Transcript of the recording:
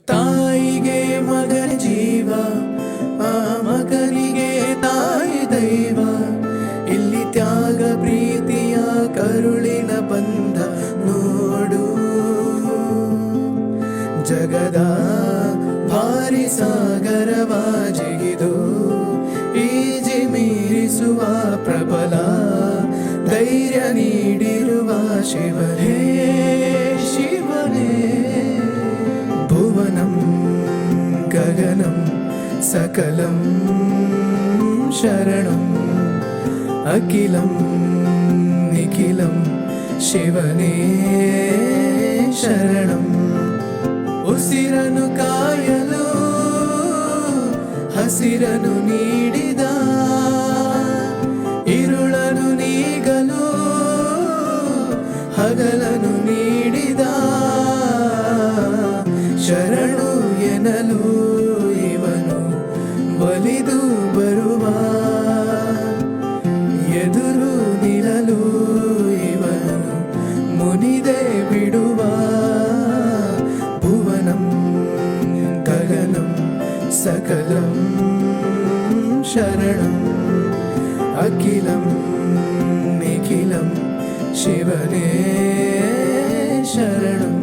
ತಾಯಿಗೆ ಮಗನ ಜೀವ, ಆ ಮಗನಿಗೆ ತಾಯಿ ದೈವ. ಇಲ್ಲಿ ತ್ಯಾಗ ಪ್ರೀತಿಯ ಕರುಳಿನ ಬಂಧ ನೋಡು. ಜಗದ ಭಾರಿ ಸಾಗರವ ಜಿಗಿದು ಈಜಿ ಮೀರಿಸುವ ಪ್ರಬಲ ಧೈರ್ಯ ನೀಡಿರುವ ಶಿವನೇ, ಶಿವನೇ. ಭುವನಂ ಗಗನಂ ಸಕಲಂ ಶರಣಂ ಅಖಿಲಂ ನಿಖಿಲಂ ಶಿವನೇ ಶರಣಂ. ಉಸಿರನು ಕಾಯಲು ಹಸಿರನು ನೀಡಿದ, ಇರುಳನು ನೀಗಲು ಹಗಲನು ನೀಡಿದ. ಶರಣು ಎನ್ನಲು ಇವನು ಒಲಿದು ಬರುವ, ಎದುರು ನಿಲ್ಲಲು ಇವನು ಮುನಿದೆ ಬಿಡುವ. ಭುವನಂ ಗಗನಂ ಸಕಲಂ ಶರಣಂ ಅಖಿಲಂ ನಿಖಿಲಂ ಶಿವನೇ ಶರಣಂ.